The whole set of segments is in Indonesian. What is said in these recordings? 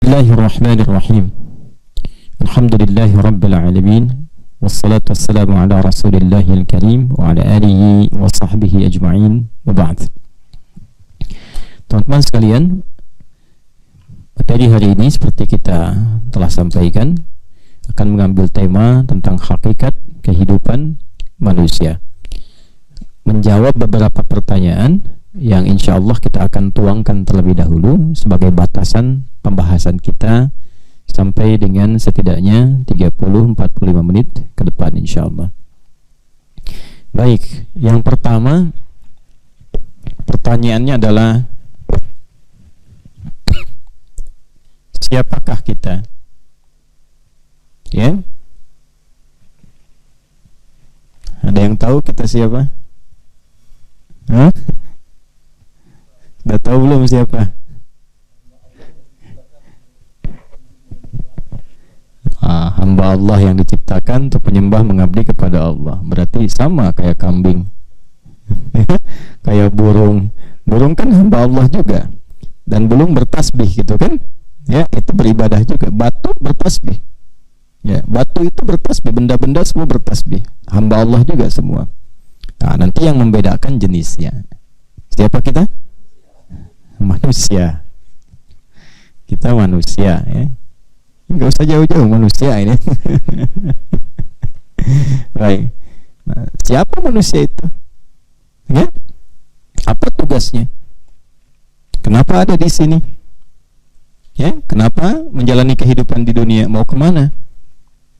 Bismillahirrahmanirrahim. Alhamdulillahi rabbil alamin. Wassalatu wassalamu ala Rasulillahil karim wa ala alihi wa sahbihi ajma'in. Wa ba'd. Teman-teman sekalian, materi hari ini seperti kita telah sampaikan akan mengambil tema tentang hakikat kehidupan manusia, menjawab beberapa pertanyaan yang insya Allah kita akan tuangkan terlebih dahulu sebagai batasan pembahasan kita sampai dengan setidaknya 30-45 menit ke depan insya Allah. Baik, yang pertama pertanyaannya adalah, siapakah kita? Ya, ada yang tahu kita siapa? Hah? Udah tahu belum siapa? Hamba Allah yang diciptakan untuk penyembah mengabdi kepada Allah. Berarti sama kayak kambing. Kayak burung. Burung kan hamba Allah juga. Dan belum bertasbih gitu kan? Ya, itu beribadah juga. Batu bertasbih. Ya, batu itu bertasbih, benda-benda semua bertasbih. Hamba Allah juga semua. Nah, nanti yang membedakan jenisnya. Siapa kita? Manusia. Kita manusia, ya. Enggak usah jauh-jauh, manusia ini. Baik. Nah, siapa manusia itu? Ya? Apa tugasnya? Kenapa ada di sini? Ya, kenapa menjalani kehidupan di dunia? Mau kemana?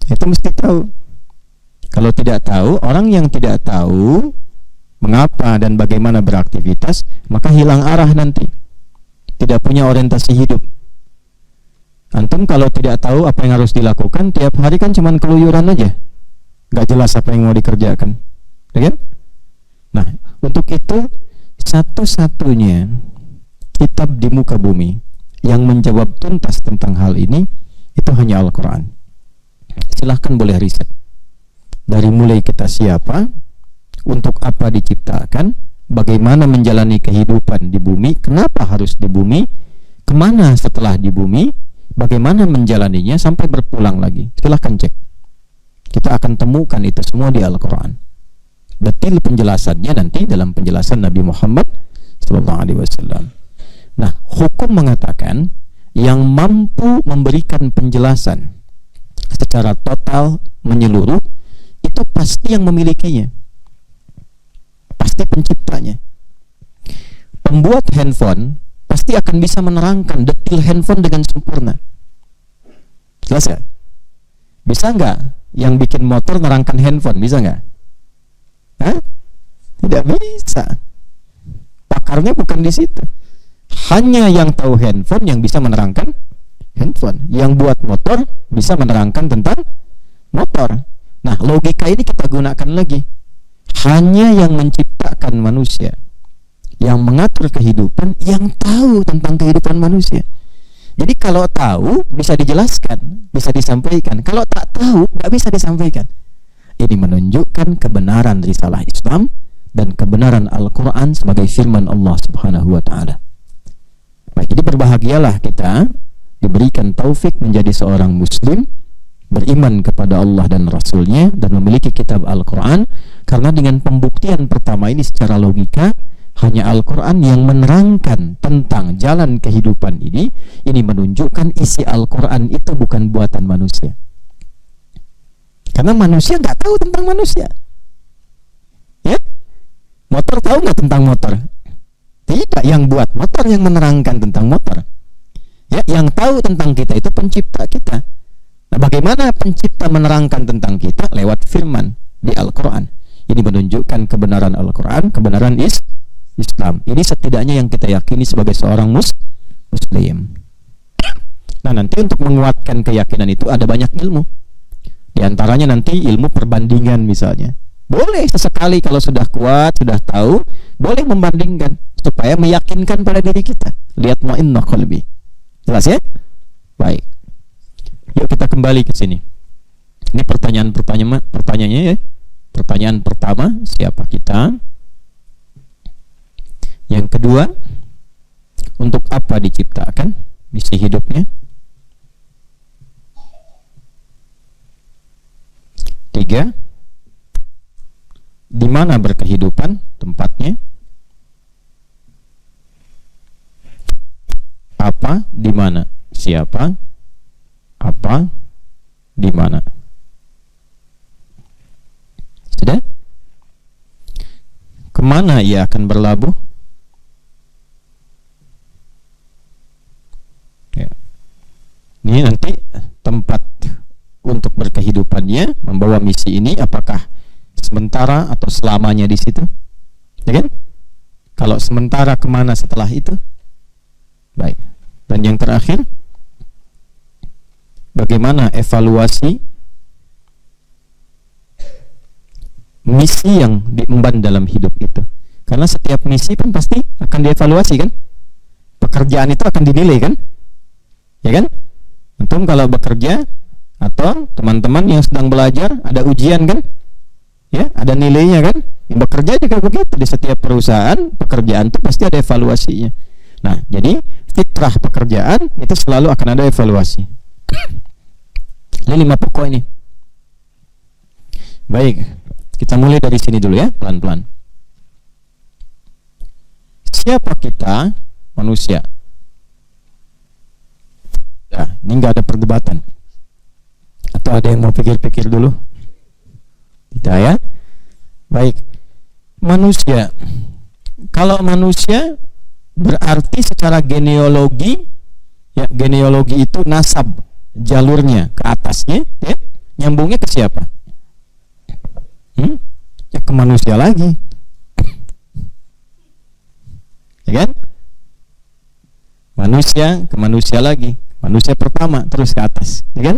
Itu mesti tahu. Kalau tidak tahu, orang yang tidak tahu mengapa dan bagaimana beraktivitas, maka hilang arah nanti. Tidak punya orientasi hidup. Antum kalau tidak tahu apa yang harus dilakukan, tiap hari kan cuman keluyuran aja, gak jelas apa yang mau dikerjakan, ya kan? Nah, untuk itu satu-satunya kitab di muka bumi yang menjawab tuntas tentang hal ini itu hanya Al-Quran. Silahkan boleh riset dari mulai kita siapa, untuk apa diciptakan, bagaimana menjalani kehidupan di bumi, kenapa harus di bumi, kemana setelah di bumi, bagaimana menjalaninya sampai berpulang lagi. Silahkan cek. Kita akan temukan itu semua di Al-Quran. Detil penjelasannya nanti dalam penjelasan Nabi Muhammad SAW. Nah, hukum mengatakan yang mampu memberikan penjelasan secara total menyeluruh itu pasti yang memilikinya, pasti penciptanya. Pembuat handphone pasti akan bisa menerangkan detil handphone dengan sempurna. Jelas ya? Bisa nggak yang bikin motor nerangkan handphone? Bisa nggak? Hah? Tidak bisa. Pakarnya bukan di situ. Hanya yang tahu handphone yang bisa menerangkan handphone. Yang buat motor bisa menerangkan tentang motor. Nah, logika ini kita gunakan lagi. Hanya yang menciptakan manusia, yang mengatur kehidupan, yang tahu tentang kehidupan manusia. Jadi kalau tahu bisa dijelaskan, bisa disampaikan. Kalau tak tahu nggak bisa disampaikan. Ini menunjukkan kebenaran risalah Islam dan kebenaran Al-Quran sebagai firman Allah Subhanahu wa Ta'ala. Baik, jadi berbahagialah kita diberikan taufik menjadi seorang Muslim, beriman kepada Allah dan Rasulnya, dan memiliki kitab Al-Quran. Karena dengan pembuktian pertama ini secara logika, hanya Al-Quran yang menerangkan tentang jalan kehidupan ini menunjukkan isi Al-Quran itu bukan buatan manusia. Karena manusia nggak tahu tentang manusia. Ya? Motor tahu nggak tentang motor? Tidak, yang buat motor yang menerangkan tentang motor. Ya, yang tahu tentang kita itu pencipta kita. Nah, bagaimana pencipta menerangkan tentang kita? Lewat firman di Al-Quran. Ini menunjukkan kebenaran Al-Quran, kebenaran Islam. Ini setidaknya yang kita yakini sebagai seorang Muslim. Nah, nanti untuk menguatkan keyakinan itu ada banyak ilmu. Di antaranya nanti ilmu perbandingan misalnya. Boleh sesekali kalau sudah kuat, sudah tahu, boleh membandingkan supaya meyakinkan pada diri kita. Lihat ma'inna qalbi. Jelas ya? Baik. Yuk kita kembali ke sini. Ini pertanyaannya ya. Pertanyaan pertama, siapa kita? Yang kedua, untuk apa diciptakan? Misi hidupnya. mana berkehidupan tempatnya, apa, di mana, siapa, apa, di mana. Sudah? Kemana ia akan berlabuh? Ya. Ini nanti tempat untuk berkehidupannya, membawa misi ini, apakah sementara atau selamanya di situ? Ya kan? Kalau sementara, kemana setelah itu? Baik. Dan yang terakhir, bagaimana evaluasi misi yang diemban dalam hidup itu? Karena setiap misi kan pasti akan dievaluasi kan? Pekerjaan itu akan dinilai kan? Ya kan? Antum kalau bekerja atau teman-teman yang sedang belajar ada ujian kan? Ya, ada nilainya kan? Yang bekerja juga begitu, di setiap perusahaan pekerjaan itu pasti ada evaluasinya. Nah, jadi fitrah pekerjaan itu selalu akan ada evaluasi. Ini 5 pokok ini. Baik, kita mulai dari sini dulu ya, pelan-pelan. Siapa kita? Manusia. Nah, ini nggak ada perdebatan. Atau ada yang mau pikir-pikir dulu? Tidak ya? Baik. Manusia. Kalau manusia berarti secara genealogi, ya, genealogi itu nasab, jalurnya ke atasnya, ya, nyambungnya ke siapa? Ya ke manusia lagi, ya kan? Manusia ke manusia lagi, manusia pertama terus ke atas, ya kan?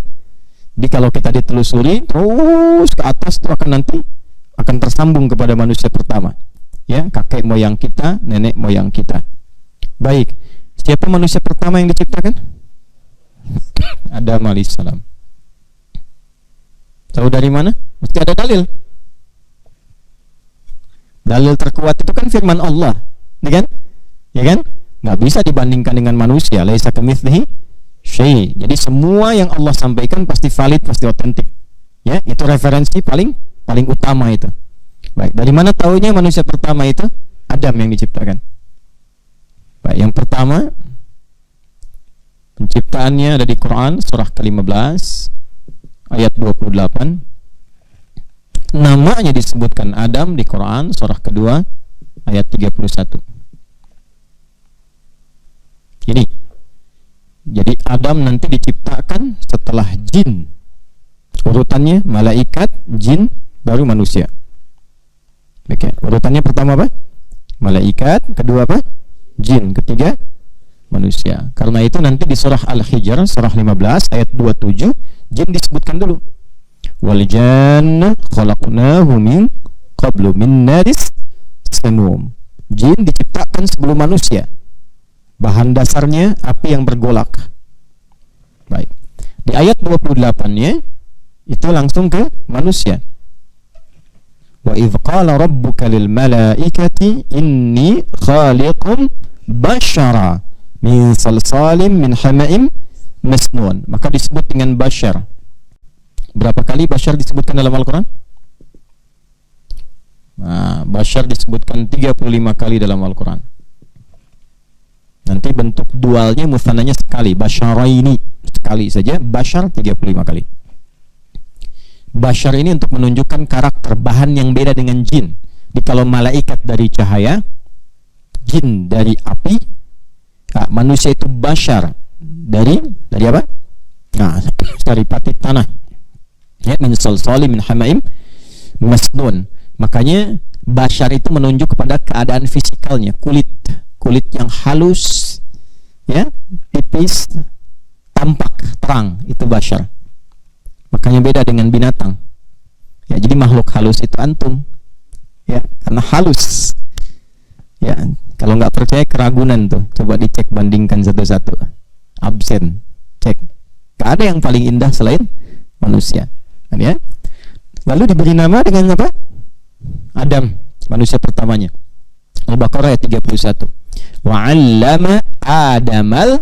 Jadi kalau kita ditelusuri terus ke atas itu akan nanti akan tersambung kepada manusia pertama, ya, kakek moyang kita, nenek moyang kita. Baik, siapa manusia pertama yang diciptakan? Adam alaihissalam. Tahu dari mana? Mesti ada dalil. Dalil terkuat itu kan firman Allah, ya kan? Ya kan? Nggak bisa dibandingkan dengan manusia. Laisa kamitslihi syai'. Jadi semua yang Allah sampaikan pasti valid, pasti otentik. Ya, itu referensi paling utama itu. Baik, dari mana taunya manusia pertama itu? Adam yang diciptakan. Baik, yang pertama penciptaannya ada di Quran surah ke-15 ayat 28. Namanya disebutkan Adam di Quran surah kedua ayat 31. Ini. Jadi Adam nanti diciptakan setelah jin. Urutannya malaikat, jin, baru manusia. Oke, urutannya pertama apa? Malaikat, kedua apa? Jin, ketiga manusia. Karena itu nanti di surah Al-Hijr surah 15 ayat 27 jin disebutkan dulu. Wal janna khalaqnahu min qablu min naris samum. Jin diciptakan sebelum manusia. Bahan dasarnya api yang bergolak. Baik. Di ayat 28-nya itu langsung ke manusia. Wa idz qala rabbuka lil malaikati inni khaliqun bashara min salsalin min hama'im masnun. Maka disebut dengan bashar. Berapa kali bashar disebutkan dalam Al-Quran? Nah, bashar disebutkan 35 kali dalam Al-Quran. Nanti bentuk dualnya musananya sekali, basyaraini sekali saja, bashar 35 kali. Bashar ini untuk menunjukkan karakter bahan yang beda dengan jin. Jadi kalau malaikat dari cahaya, jin dari api, nah, manusia itu bashar dari apa? Nah, dari pati tanah. Ya, min salsali min hamaim masnun. Makanya bashar itu menunjuk kepada keadaan fisikalnya, kulit yang halus, ya, tipis, tampak, terang, itu bashar. Makanya beda dengan binatang. Ya, jadi makhluk halus itu antum. Ya, karena halus. Ya, kalau nggak percaya keragunan tuh, coba dicek, bandingkan satu-satu. Absen, cek. Gak ada yang paling indah selain manusia. Ya. Lalu diberi nama dengan apa? Adam, manusia pertamanya. Al-Baqarah ayat 31. Wa 'allama Adamal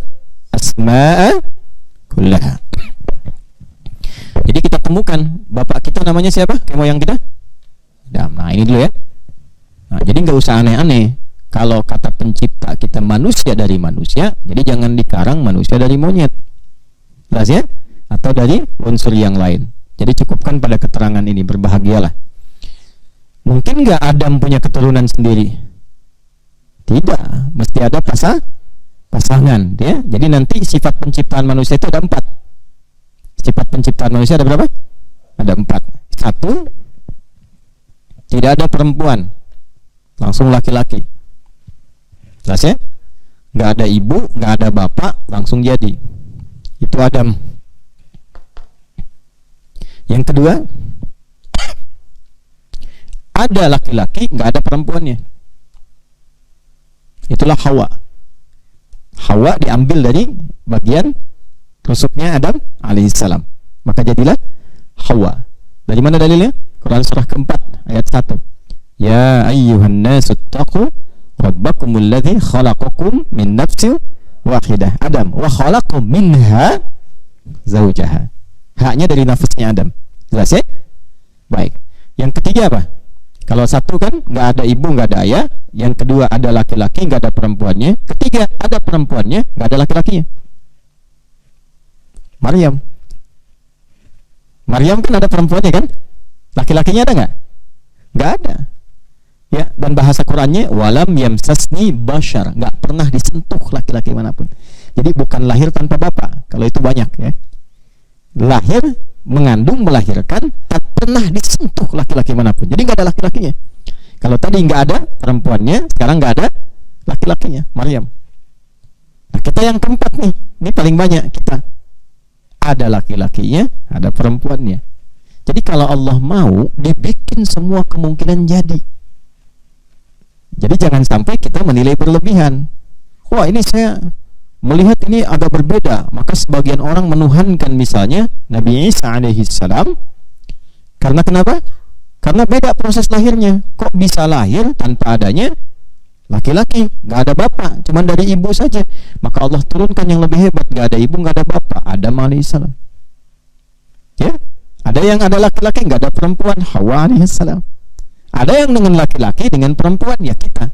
asma'a kullaha. Jadi kita temukan bapak kita namanya siapa? Kayak moyang kita? Adam. Nah, ini dulu ya. Nah, jadi nggak usah aneh-aneh. Kalau kata pencipta kita manusia dari manusia, jadi jangan dikarang manusia dari monyet. Jelas ya? Atau dari unsur yang lain. Jadi cukupkan pada keterangan ini, berbahagialah. Mungkin nggak Adam punya keturunan sendiri? Tidak, mesti ada pasangan, ya. Jadi nanti sifat penciptaan manusia itu ada 4. Sifat penciptaan manusia ada berapa? Ada 4. 1, tidak ada perempuan, langsung laki-laki. Jelas ya? Nggak ada ibu, nggak ada bapak, langsung jadi. Itu Adam. Yang kedua, ada laki-laki, nggak ada perempuannya. Itulah Hawa. Hawa diambil dari bagian rusuknya Adam alaihissalam. Maka jadilah Hawa. Dari mana dalilnya? Quran surah keempat ayat 1. Ya ayyuhan nasu taqu rabbakumul ladzi khalaqakum min nafsin wahidah. Adam wa khalaqakum minha zaujaha. Haknya dari nafasnya Adam. Jelas ya? Baik. Yang ketiga apa? Kalau 1 kan nggak ada ibu, nggak ada ayah. Yang kedua ada laki-laki, nggak ada perempuannya. Ketiga ada perempuannya, nggak ada laki-lakinya. Maryam kan ada perempuannya kan? Laki-lakinya ada nggak? Nggak ada. Ya, dan bahasa Qurannya walam yamsasni bashar, nggak pernah disentuh laki-laki manapun. Jadi bukan lahir tanpa bapak. Kalau itu banyak ya. Lahir, mengandung, melahirkan, tak pernah disentuh laki-laki manapun. Jadi nggak ada laki-lakinya. Kalau tadi nggak ada perempuannya, sekarang nggak ada laki-lakinya, Maryam. Nah, kita yang keempat nih, ini paling banyak kita. Ada laki-lakinya, ada perempuannya. Jadi kalau Allah mau, dibikin semua kemungkinan jadi. Jadi jangan sampai kita menilai berlebihan. Wah, ini saya melihat ini agak berbeda. Maka sebagian orang menuhankan misalnya Nabi Isa alaihissalam. Karena kenapa? Karena beda proses lahirnya. Kok bisa lahir tanpa adanya laki-laki? Gak ada bapak, cuma dari ibu saja. Maka Allah turunkan yang lebih hebat. Gak ada ibu, gak ada bapak, Adam alaihissalam. Ya, ada yang ada laki-laki, gak ada perempuan, Hawa alaihissalam. Ada yang dengan laki-laki, dengan perempuan, ya kita.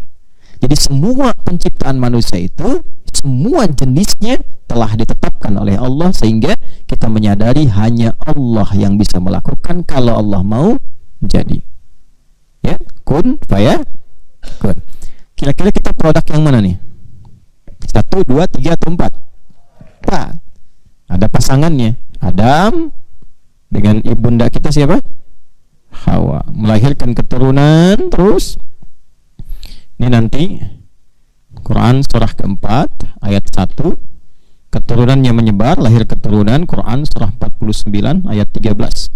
Jadi semua penciptaan manusia itu, semua jenisnya telah ditetapkan oleh Allah, sehingga kita menyadari hanya Allah yang bisa melakukan. Kalau Allah mau, jadi. Ya, kun faya kun. Kira-kira kita produk yang mana nih? 1, 2, 3 atau 4? 4. Ada pasangannya, Adam dengan ibunda kita siapa? Hawa. Melahirkan keturunan terus. Ini nanti Quran surah keempat ayat 1, keturunannya menyebar, lahir keturunan. Quran surah 49 ayat 13.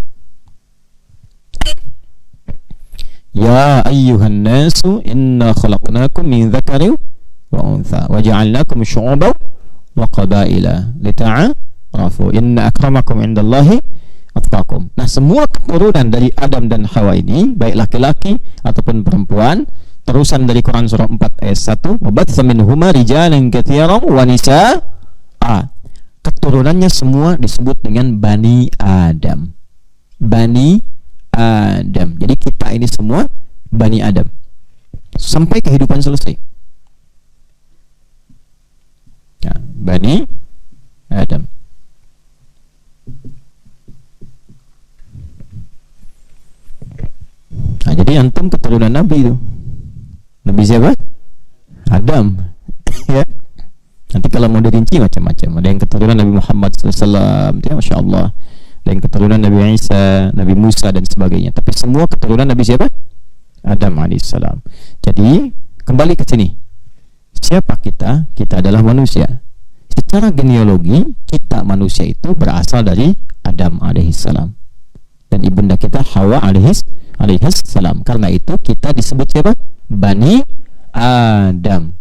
Ya ayyuhan nasu inna khalaqnakum min dzakarin wa untha wa ja'alnakum syu'uban wa qabaila lita'arafu inna akramakum indallahi atqakum. Nah, semua keturunan dari Adam dan Hawa ini, baik laki-laki ataupun perempuan, terusan dari Quran surah 4 ayat 1, wabatsa minhuma rijalan katsiran wa nisaa. Keturunannya semua disebut dengan Bani Adam. Bani Adam. Jadi kita ini semua Bani Adam sampai kehidupan selesai. Ya, Bani Adam. Nah, jadi antum keturunan Nabi itu. Nabi siapa? Adam. Ya. Nanti kalau mau dirinci macam-macam. Ada yang keturunan Nabi Muhammad SAW, ya, Masya Allah. Ada yang keturunan Nabi Isa, Nabi Musa dan sebagainya. Tapi semua keturunan Nabi siapa? Adam alaihissalam. Jadi kembali ke sini. Siapa kita? Kita adalah manusia. Secara genealogi kita manusia itu berasal dari Adam alaihissalam dan ibunda kita Hawa alaihissalam. Karena itu kita disebut siapa? Bani Adam.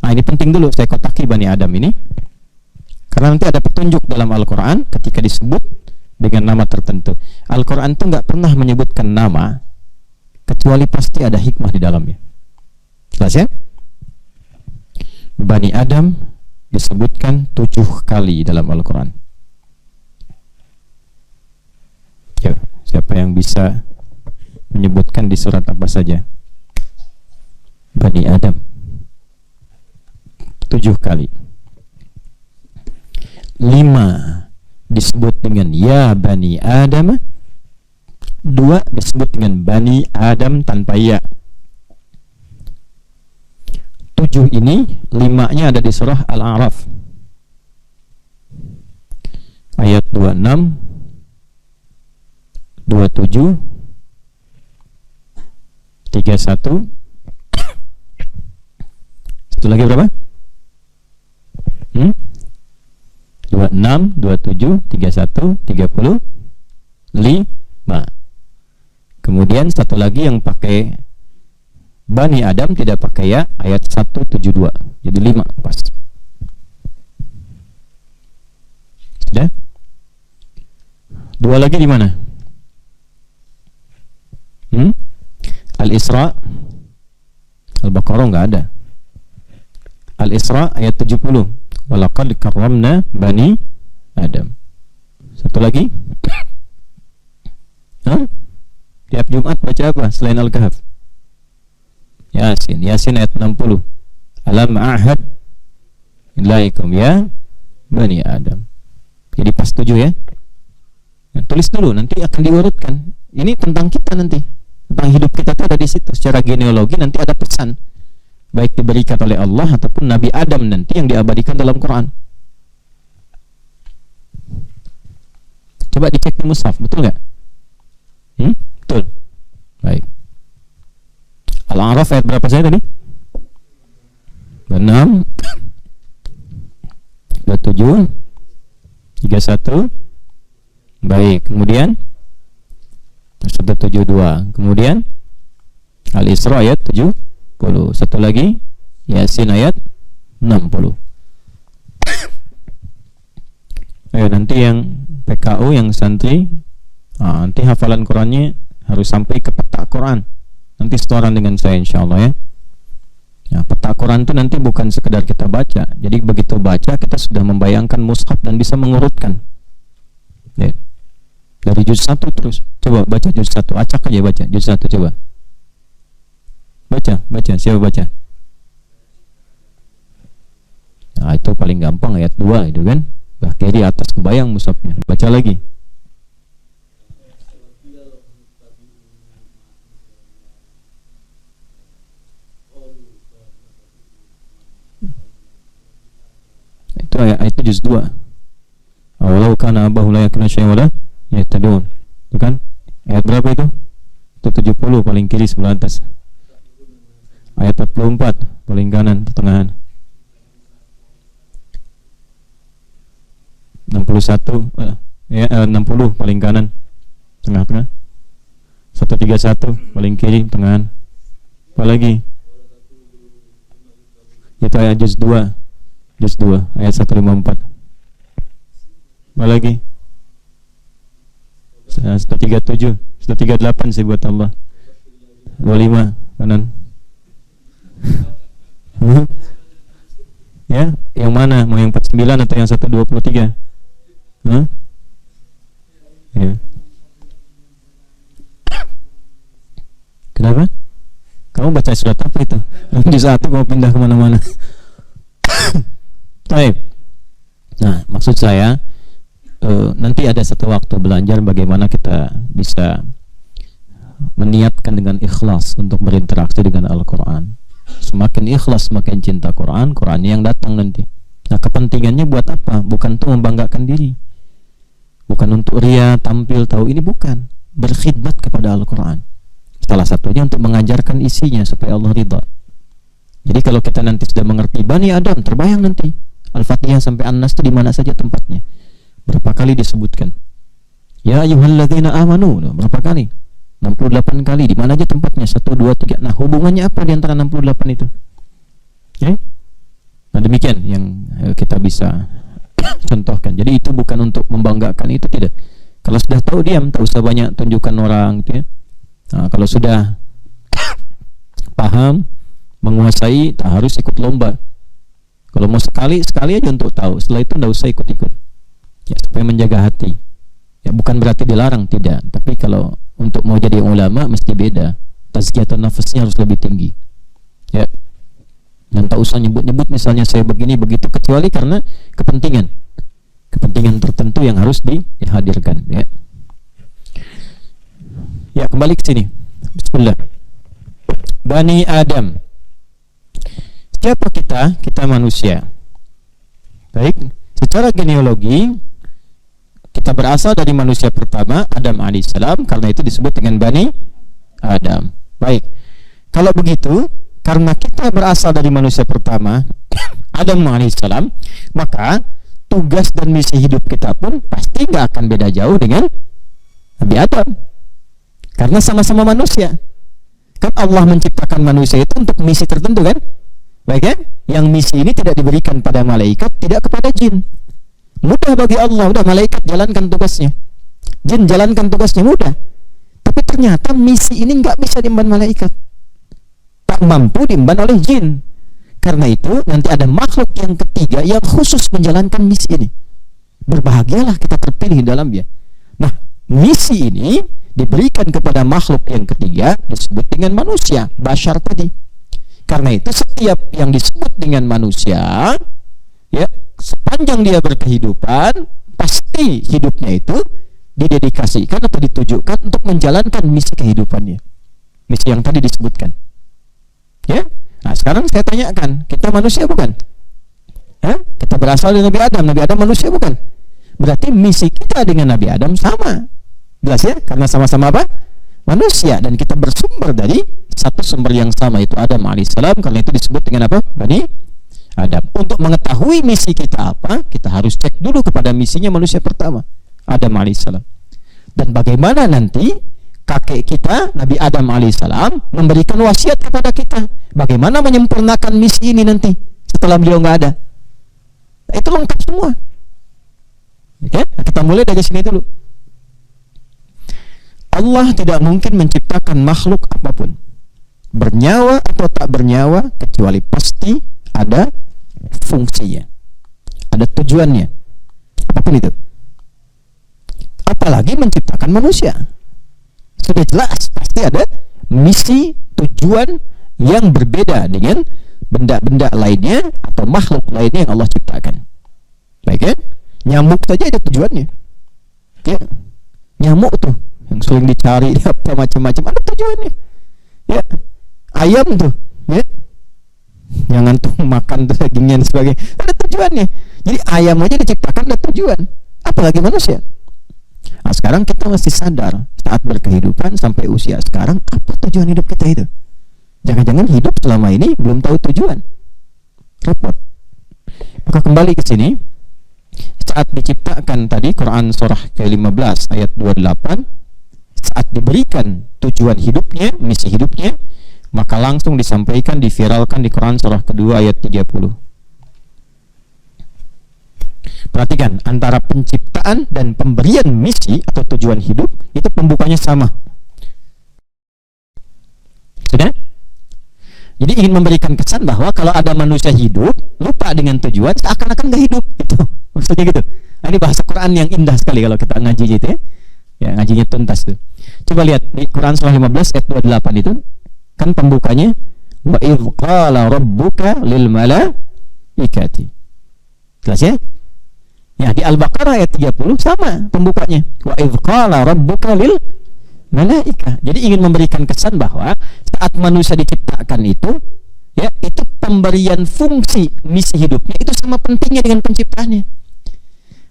Nah, ini penting dulu saya kotaki Bani Adam ini, karena nanti ada petunjuk dalam Al-Quran ketika disebut dengan nama tertentu. Al-Quran itu nggak pernah menyebutkan nama kecuali pasti ada hikmah di dalamnya. Jelas ya? Bani Adam disebutkan 7 kali dalam Al-Quran. Ya, siapa yang bisa menyebutkan di surat apa saja? Bani Adam 7 kali. 5 disebut dengan ya Bani Adam, 2 disebut dengan Bani Adam tanpa ya. 7 ini 5-nya ada di surah Al-A'raf ayat 26, 27, 31. Satu lagi berapa? 26, 27, 31, 35. Kemudian satu lagi yang pakai Bani Adam tidak pakai ya, ayat 172. Jadi 5 pas. Sudah? 2 lagi di mana? Al-Isra. Al-Baqarah enggak ada. Al-Isra ayat 70. Walaqad karramna Bani Adam. Satu lagi? Tiap Jumat baca apa selain Al-Kahf? Yasin. Yasin ayat 60. Alam a'had ilaikum ya Bani Adam. Jadi pas 7 ya. Nah, tulis dulu, nanti akan diurutkan. Ini tentang kita nanti, tentang hidup kita tuh ada di situ. Secara genealogi nanti ada pesan, baik diberikan oleh Allah ataupun Nabi Adam nanti yang diabadikan dalam Quran. Coba dicek di mushaf, betul nggak? Betul. Baik. Al-A'raf ayat berapa saya tadi? 26, 27, 31. Baik, kemudian 172. Kemudian Al-Isra ayat 70. Satu lagi Yasin ayat 60. Ayo nanti yang PKU, yang santri, nanti hafalan Qurannya harus sampai ke peta Quran. Nanti setoran dengan saya insyaallah ya. Nah, peta Quran itu nanti bukan sekedar kita baca. Jadi begitu baca kita sudah membayangkan mushaf dan bisa mengurutkan. Ya. Dari juz 1 terus. Coba baca juz 1. Acak aja baca juz 1 coba. Baca. Siapa baca? Nah, itu paling gampang ayat 2 itu kan. Bah kiri atas kebayang mushafnya. Baca lagi. Itu ayat itu juz 2. Walau kana abahu la yakuna syai'an wala yahtadun. Itu kan? Ayat berapa itu? Itu 70 paling kiri sebelah atas. Ayat 44 paling kanan pertengahan. 61 60 paling kanan tengah-tengah. 131 paling kiri tengahan. Apa lagi? Itu ayat juz 2. Juz 2 ayat 154. Apa lagi? 137, 138 sih buat Allah. 25 kanan. Ya, yang mana? Mau yang 49 atau yang 123? Ya. Kenapa? Kamu baca surat apa itu? Di satu kamu pindah kemana-mana. Baik. Nah, maksud saya nanti ada satu waktu belajar bagaimana kita bisa meniatkan dengan ikhlas untuk berinteraksi dengan Al-Quran. Semakin ikhlas, semakin cinta Quran, Qurannya yang datang nanti. Nah, kepentingannya buat apa? Bukan untuk membanggakan diri, bukan untuk ria, tampil, tahu, ini bukan. Berkhidmat kepada Al-Quran. Salah satunya untuk mengajarkan isinya supaya Allah ridha. Jadi kalau kita nanti sudah mengerti Bani Adam, terbayang nanti Al-Fatihah sampai An-Nas itu di mana saja tempatnya. Berapa kali disebutkan? Ya ayyuhalladzina amanu, berapa kali? 68 kali. Di mana aja tempatnya? 1, 2, 3. Nah, hubungannya apa di antara 68 itu? Okay? Nah, demikian yang kita bisa contohkan. Jadi itu bukan untuk membanggakan, itu tidak. Kalau sudah tahu diam, tak usah banyak tunjukkan orang gitu ya. Nah, kalau sudah paham, menguasai, tak harus ikut lomba. Kalau mau sekali aja untuk tahu. Setelah itu tidak usah ikut-ikut. Ya, supaya menjaga hati. Ya, bukan berarti dilarang, tidak. Tapi kalau untuk mau jadi ulama mesti beda. Tazkiyatun nafasnya harus lebih tinggi. Ya. Dan tak usah nyebut-nyebut misalnya saya begini begitu, kecuali karena kepentingan tertentu yang harus dihadirkan, ya. Ya, kembali ke sini. Bismillah. Bani Adam. Siapa kita? Kita manusia. Baik, secara genealogi kita berasal dari manusia pertama, Adam alaihissalam, karena itu disebut dengan Bani Adam. Baik, kalau begitu, karena kita berasal dari manusia pertama, Adam alaihissalam, maka tugas dan misi hidup kita pun pasti gak akan beda jauh dengan Nabi Adam, karena sama-sama manusia. Kan Allah menciptakan manusia itu untuk misi tertentu, kan? Baik, kan? Yang misi ini tidak diberikan pada malaikat, tidak kepada jin. Mudah bagi Allah, udah malaikat jalankan tugasnya, jin jalankan tugasnya, mudah. Tapi ternyata misi ini nggak bisa diemban malaikat, tak mampu diemban oleh jin. Karena itu nanti ada makhluk yang ketiga yang khusus menjalankan misi ini. Berbahagialah kita terpilih di dalamnya. Nah, misi ini diberikan kepada makhluk yang ketiga, disebut dengan manusia, bashar tadi. Karena itu setiap yang disebut dengan manusia, ya, sepanjang dia berkehidupan, pasti hidupnya itu didedikasikan atau ditujukan untuk menjalankan misi kehidupannya, misi yang tadi disebutkan, ya. Nah, sekarang saya tanyakan, kita manusia bukan? Kita berasal dari Nabi Adam, Nabi Adam manusia bukan? Berarti misi kita dengan Nabi Adam sama, jelas ya, karena sama-sama apa? Manusia, dan kita bersumber dari satu sumber yang sama, itu Adam alaihissalam. Karena itu disebut dengan apa? Bani Adam. Untuk mengetahui misi kita apa, kita harus cek dulu kepada misinya manusia pertama, Adam alaihissalam. Dan bagaimana nanti kakek kita Nabi Adam alaihissalam memberikan wasiat kepada kita, bagaimana menyempurnakan misi ini nanti setelah beliau nggak ada. Itu lengkap semua. Oke, kita mulai dari sini dulu. Allah tidak mungkin menciptakan makhluk apapun, bernyawa atau tak bernyawa, kecuali pasti ada fungsinya, ada tujuannya, apapun itu. Apalagi menciptakan manusia, sudah jelas pasti ada misi, tujuan yang berbeda dengan benda-benda lainnya atau makhluk lainnya yang Allah ciptakan. Baik, ya? Nyamuk saja ada tujuannya, ya. Nyamuk tuh yang sering dicari, apa macam-macam, ada tujuannya, ya. Ayam tuh, ya, yang ngantuk makan dagingnya dan sebagainya, ada tujuannya. Jadi ayam aja diciptakan ada tujuan, apalagi manusia. Nah, sekarang kita mesti sadar saat berkehidupan sampai usia sekarang, apa tujuan hidup kita itu? Jangan-jangan hidup selama ini belum tahu tujuan, repot. Maka kembali ke sini, saat diciptakan tadi, Quran surah ke-15 ayat 28, saat diberikan tujuan hidupnya, misi hidupnya, maka langsung disampaikan, diviralkan di Quran surah kedua ayat 30. Perhatikan, antara penciptaan dan pemberian misi atau tujuan hidup itu pembukanya sama. Sudah? Jadi ingin memberikan kesan bahwa kalau ada manusia hidup lupa dengan tujuan, seakan-akan nggak hidup, gitu. Maksudnya gitu. Nah, ini bahasa Quran yang indah sekali kalau kita ngaji gitu, ya. Ya, ngajinya tuntas tuh. Coba lihat di Quran surah 15 ayat 28 itu kan pembukanya, wa idz qala rabbuka lil malaikati. Jelas ya? Ya, di Al-Baqarah ayat 30 sama pembukanya, wa idz qala rabbuka lil malaika. Jadi ingin memberikan kesan bahwa saat manusia diciptakan itu, ya, itu pemberian fungsi misi hidupnya itu sama pentingnya dengan penciptaannya.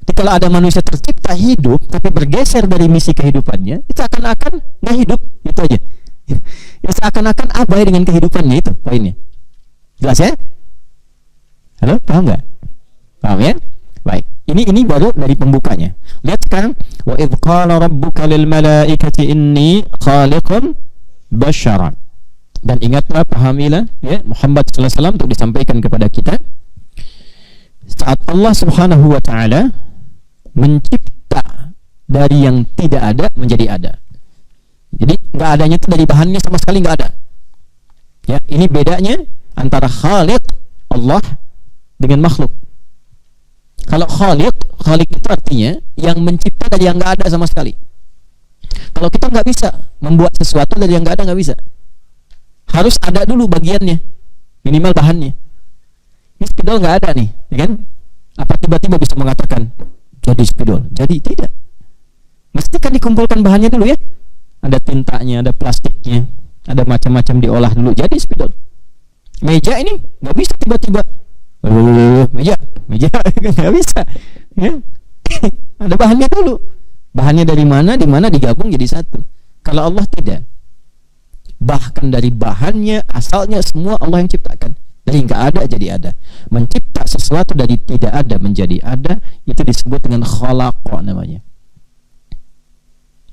Jadi kalau ada manusia tercipta hidup tapi bergeser dari misi kehidupannya, itu akan-akan nggak hidup, itu aja. Ya, seakan-akan abai dengan kehidupannya, itu poinnya. Jelas ya? Halo, paham nggak? Paham ya? Baik. Ini baru dari pembukanya. Lihat sekarang, wa idz qala rabbuka lil malaikati inni khaliqun basyaran. Dan ingatlah, pahamilah, ya, Muhammad sallallahu alaihi wasallam untuk disampaikan kepada kita. Saat Allah Subhanahu wa taala mencipta dari yang tidak ada menjadi ada. Jadi nggak adanya itu dari bahannya sama sekali nggak ada. Ya, ini bedanya antara Khaliq Allah dengan makhluk. Kalau Khaliq itu artinya yang mencipta dari yang nggak ada sama sekali. Kalau kita nggak bisa membuat sesuatu dari yang nggak ada, nggak bisa. Harus ada dulu bagiannya, minimal bahannya. Ini spidol nggak ada nih, ya kan? Apa tiba-tiba bisa mengatakan jadi spidol? Jadi tidak. Mesti kan dikumpulkan bahannya dulu ya. Ada tintanya, ada plastiknya, ada macam-macam diolah dulu. Jadi spidol. Meja ini nggak bisa tiba-tiba. Meja nggak bisa. Ya. Ada bahannya dulu. Bahannya dari mana, di mana digabung jadi satu. Kalau Allah tidak. Bahkan dari bahannya, asalnya semua Allah yang ciptakan. Dari nggak ada jadi ada. Mencipta sesuatu dari tidak ada menjadi ada, itu disebut dengan khalaqa namanya.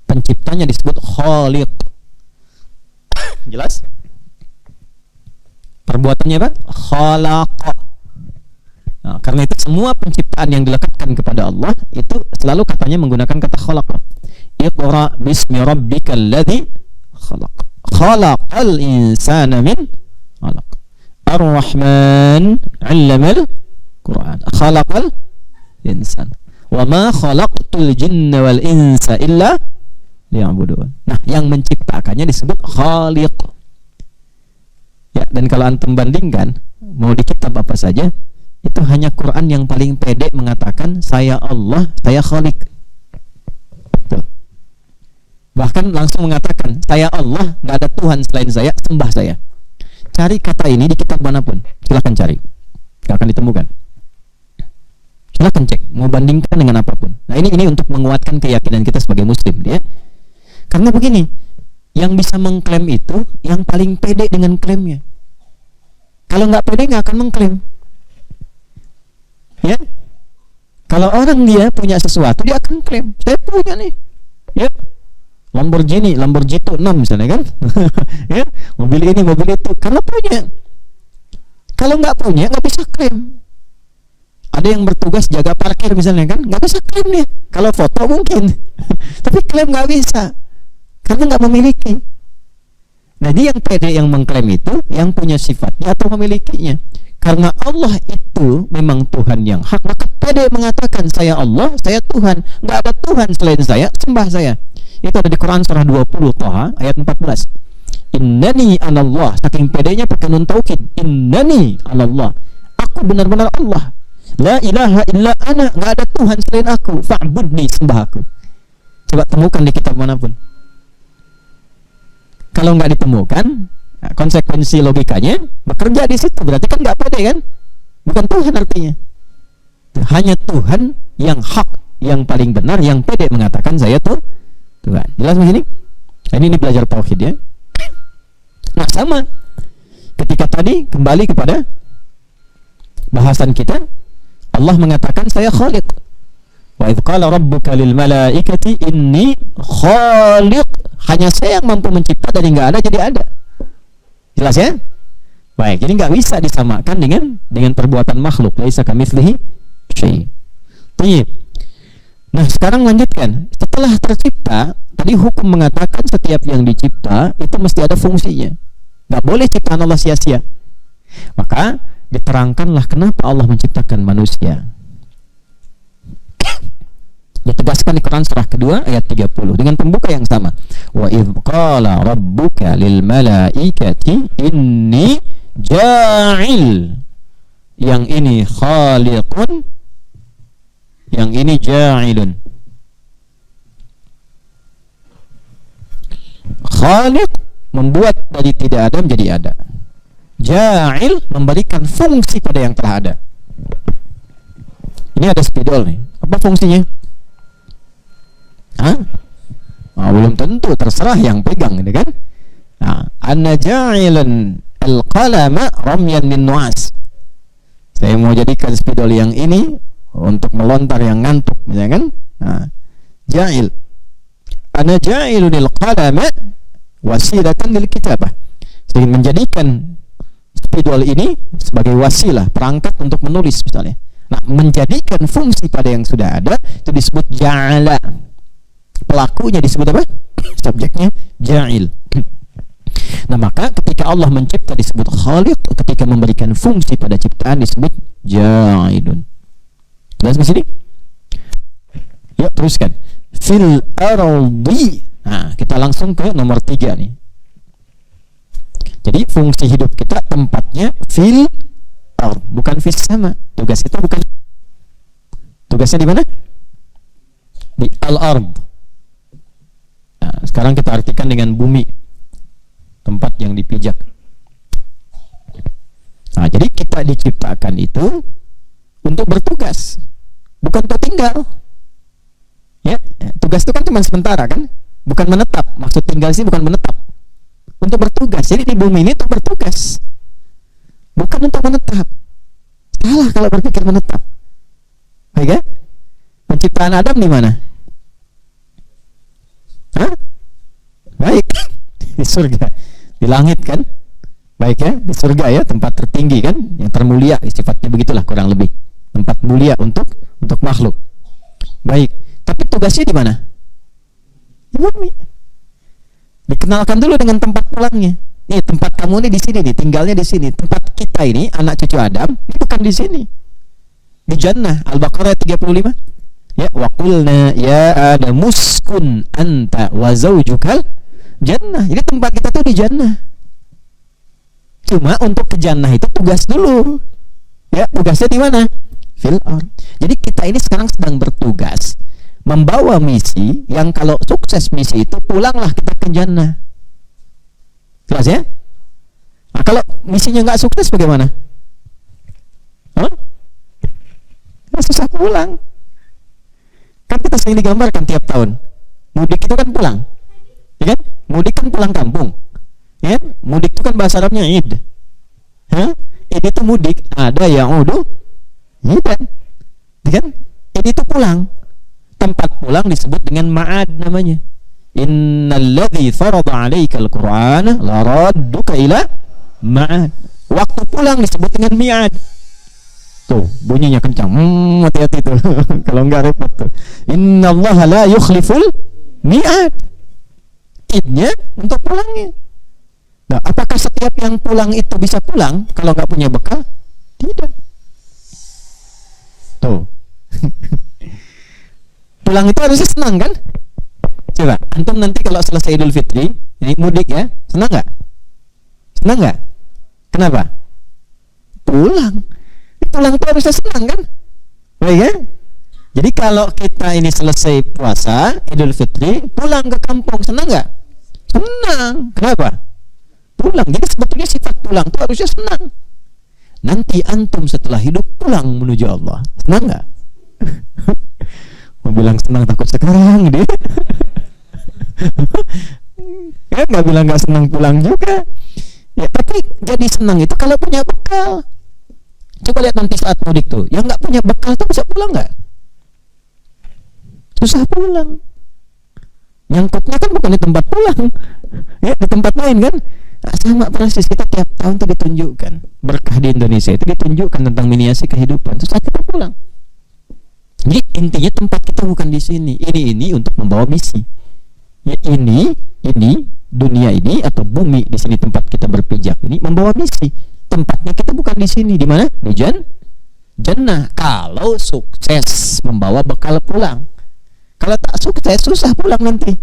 Penciptanya disebut khaliq. Jelas? Perbuatannya apa? Khalaqa. Nah, karena itu semua penciptaan yang dilekatkan kepada Allah itu selalu katanya menggunakan kata khalaqa. Iqra bismi rabbikal ladzi khalaq. Khalaqal insana min 'alaq. Ar-Rahman 'allamal Qur'an. Khalaqal insan. Wa ma khalaqtul jinna wal insa illa liya'budun. Nah, yang menciptakannya disebut khaliq. Ya, dan kalau antum bandingkan mau di kitab apa saja, itu hanya Quran yang paling pede mengatakan saya Allah, saya Khaliq. Tuh. Bahkan langsung mengatakan saya Allah, nggak ada Tuhan selain saya, sembah saya. Cari kata ini di kitab manapun, silahkan cari, nggak akan ditemukan. Silahkan cek, mau bandingkan dengan apapun. Nah ini untuk menguatkan keyakinan kita sebagai Muslim, ya. Karena begini, yang bisa mengklaim itu yang paling pede dengan klaimnya. Kalau nggak pede nggak akan mengklaim. Ya, kalau orang dia punya sesuatu dia akan klaim, saya punya nih, ya, Lamborghini 6 misalnya kan, ya, mobil ini, mobil itu, karena punya. Kalau nggak punya nggak bisa klaim. Ada yang bertugas jaga parkir misalnya kan, nggak bisa klaim dia. Kalau foto mungkin, tapi klaim nggak bisa, karena nggak memiliki. Nah dia yang pede yang mengklaim itu, yang punya sifatnya atau memilikinya. Karena Allah itu memang Tuhan yang hak, maka pede mengatakan saya Allah, saya Tuhan, nggak ada Tuhan selain saya, sembah saya. Itu ada di Quran surah 20 Thaha ayat 14. Innani anallah, saking pedenya pakai nun taukid. Innani anallah, aku benar-benar Allah. La ilaha illa ana, nggak ada Tuhan selain aku. Fa'budni, sembah aku. Coba temukan di kitab manapun. Kalau nggak ditemukan, nah, konsekuensi logikanya bekerja di situ, berarti kan nggak pede kan, bukan Tuhan artinya. Hanya Tuhan yang hak, yang paling benar, yang pede mengatakan saya tuh Tuhan. Jelas begini? Ini belajar tauhid ya. Nah sama, ketika tadi kembali kepada bahasan kita, Allah mengatakan saya Khaliq. Wa idz qala rabbuka lil malaikati inni khaliq. Hanya saya yang mampu mencipta dari nggak ada jadi ada. Jelas ya? Baik, jadi nggak bisa disamakan dengan perbuatan makhluk. Laisa kamitslihi syai'. Baik. Nah, sekarang lanjutkan. Setelah tercipta, tadi hukum mengatakan setiap yang dicipta itu mesti ada fungsinya. Nggak boleh ciptaan Allah sia-sia. Maka diterangkanlah kenapa Allah menciptakan manusia. Ditegaskan di Quran surah kedua ayat 30 dengan pembuka yang sama. Wa idz qala rabbuka lil malaikati inni ja'il. Yang ini khaliqun, yang ini ja'ilun. Khaliq membuat dari tidak ada menjadi ada. Ja'il memberikan fungsi pada yang telah ada. Ini ada spidol nih. Apa fungsinya? Hah? Nah, belum tentu, terserah yang pegang gitu kan. Nah, anna ja'ilun al-qalama ramyan min nu'as. Saya mau jadikan spidol yang ini untuk melontar yang ngantuk misalnya kan. Nah, ja'il. Anna ja'ilun al-qalama wasilatan lil kitabah. Saya menjadikan spidol ini sebagai wasilah, perangkat untuk menulis misalnya. Nah, menjadikan fungsi pada yang sudah ada itu disebut ja'ala. Pelakunya disebut apa? Subjeknya ja'il. Nah maka ketika Allah mencipta disebut khaliq, ketika memberikan fungsi pada ciptaan disebut ja'ilun. Jelas di sini? Ya, teruskan. Fil ardi. Nah, kita langsung ke nomor 3 nih. Jadi fungsi hidup kita tempatnya fil ard, bukan bukan fis sama. Tugas itu bukan. Tugasnya di mana? Di al-ard. Nah, sekarang kita artikan dengan bumi, tempat yang dipijak. Nah, jadi kita diciptakan itu untuk bertugas, bukan untuk tinggal. Ya, tugas itu kan cuma sementara kan, bukan menetap. Maksud tinggal sih bukan menetap, untuk bertugas. Jadi di bumi ini untuk bertugas, bukan untuk menetap. Salah kalau berpikir menetap. Baik ya? Penciptaan Adam di mana? Hah? Baik, di surga, di langit kan? Baik ya, di surga ya, tempat tertinggi kan, yang termulia, sifatnya begitulah kurang lebih, tempat mulia untuk makhluk. Baik, tapi tugasnya di mana? Di bumi. Dikenalkan dulu dengan tempat pulangnya. Nih, tempat kamu nih di sini nih, tinggalnya di sini. Tempat kita ini, anak cucu Adam, ini bukan di sini. Di Jannah, Al-Baqarah 35. Ya, wa qulna ya Adam uskun anta wa zaujukal jannah. Jadi tempat kita tuh di Jannah. Cuma untuk ke Jannah itu tugas dulu. Ya, tugasnya di mana? Fil ard. Jadi kita ini sekarang sedang bertugas membawa misi yang kalau sukses misi itu pulanglah kita ke Jannah. Jelas ya? Nah, kalau misinya nggak sukses bagaimana? Hah? Susah pulang. Kan kita sering digambarkan tiap tahun. Mudik itu kan pulang. Ya kan? Mudik kan pulang kampung. Ya kan? Mudik itu kan bahasa Arabnya id. Hah? Id itu mudik, ada yang udu. Ya kan? Ya kan? Id itu pulang. Tempat pulang disebut dengan ma'ad namanya. Innalladzi farada 'alaikal Qur'ana la radduka ila ma'ad. Waktu pulang disebut dengan mi'ad. Tuh, bunyinya kencang. Hati-hati tuh. Kalau enggak repot tuh. Innallaha la yukhliful mi'ad. Idnya untuk pulangnya. Nah, apakah setiap yang pulang itu bisa pulang kalau nggak punya bekal? Tidak. Tuh. Pulang itu harusnya senang kan? Coba, antum nanti kalau selesai Idul Fitri, ini mudik ya, senang nggak? Senang nggak? Kenapa? Pulang. Pulang itu harusnya senang kan? Baik ya? Jadi kalau kita ini selesai puasa Idul Fitri, pulang ke kampung, senang nggak? Senang. Kenapa? Pulang. Jadi sebetulnya sifat pulang itu harusnya senang. Nanti antum setelah hidup pulang menuju Allah, senang nggak? Mau bilang senang takut sekarang dia. Ya nggak bilang nggak senang pulang juga. Ya tapi jadi senang itu kalau punya bekal. Coba lihat nanti saat mudik tuh, yang nggak punya bekal tuh bisa pulang nggak? Susah pulang. Nyangkutnya kan bukan di tempat pulang, ya di tempat lain kan. Nah, sama persis kita tiap tahun tuh ditunjukkan berkah di Indonesia itu ditunjukkan tentang miniasi kehidupan. Terus saat kita pulang. Jadi intinya tempat kita bukan di sini. Ini untuk membawa misi. Ya ini dunia ini atau bumi di sini tempat kita berpijak ini membawa misi. Tempatnya kita bukan di sini, di mana? Di Jannah. Kalau sukses membawa bekal pulang. Kalau tak sukses susah pulang nanti.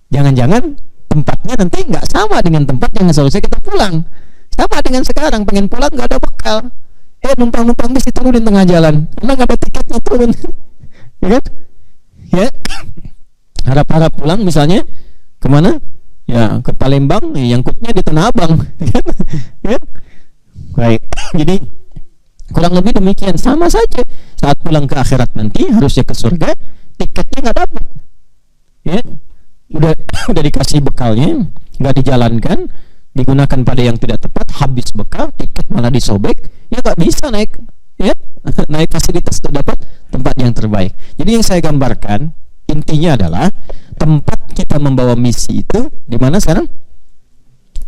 Jangan-jangan tempatnya nanti nggak sama dengan tempat yang seharusnya kita pulang. Sama dengan sekarang pengen pulang nggak ada bekal. Numpang-numpang bis diturunin tengah jalan. Karena nggak ada tiketnya turun. Ya kan? Ya. Harap-harap pulang misalnya kemana? Ya ke Palembang, nyangkutnya di Tanah Abang. Ya. Baik, jadi kurang lebih demikian, sama saja. Saat pulang ke akhirat nanti harusnya ke surga, tiketnya nggak dapat, ya udah dikasih bekalnya, nggak dijalankan, digunakan pada yang tidak tepat, habis bekal, tiket malah disobek, ya nggak bisa naik, ya naik fasilitas untuk dapat tempat yang terbaik. Jadi yang saya gambarkan intinya adalah tempat kita membawa misi itu di mana sekarang?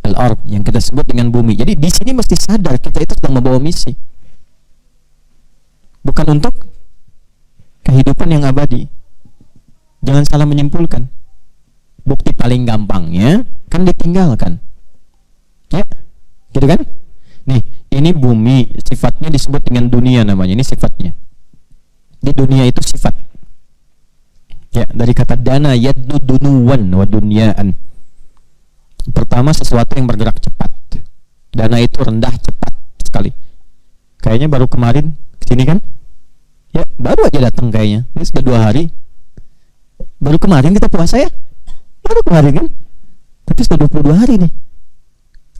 Al-ard yang kita sebut dengan bumi. Jadi di sini mesti sadar kita itu sedang membawa misi. Bukan untuk kehidupan yang abadi. Jangan salah menyimpulkan. Bukti paling gampangnya kan ditinggalkan. Ya, gitu kan? Nih, ini bumi, sifatnya disebut dengan dunia namanya. Ini sifatnya. Di dunia itu sifat. Ya, dari kata dana yaddu dunuwan wa dunyaan. Pertama, sesuatu yang bergerak cepat. Dana itu rendah cepat sekali. Kayaknya baru kemarin kesini kan? Ya, baru aja datang kayaknya. Ini sudah 2 hari. Baru kemarin kita puasa ya? Baru kemarin kan? Tapi sudah 22 hari nih.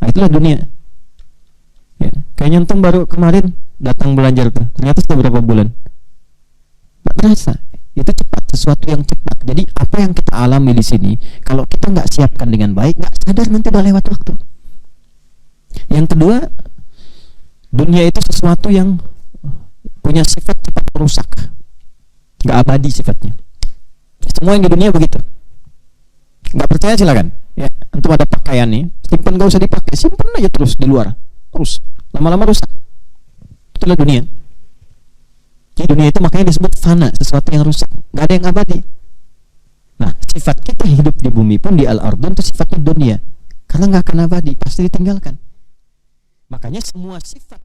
Nah, itulah dunia. Ya, kayak nyentong baru kemarin datang belajar tuh. Ternyata sudah berapa bulan? Nggak terasa. Itu cepat, sesuatu yang cepat. Jadi apa yang kita alami di sini, kalau kita nggak siapkan dengan baik, nggak sadar nanti udah lewat waktu. Yang kedua, dunia itu sesuatu yang punya sifat cepat merusak, nggak abadi sifatnya. Semua yang di dunia begitu. Nggak percaya silakan. Ya, antum ada pakaian nih, simpan, nggak usah dipakai, simpan aja terus di luar, terus lama-lama rusak. Itulah dunia. Jadi dunia itu makanya disebut fana, sesuatu yang rusak, nggak ada yang abadi. Nah, sifat kita hidup di bumi pun di al-ardun itu sifatnya dunia, karena nggak akan abadi, pasti ditinggalkan. Makanya semua sifat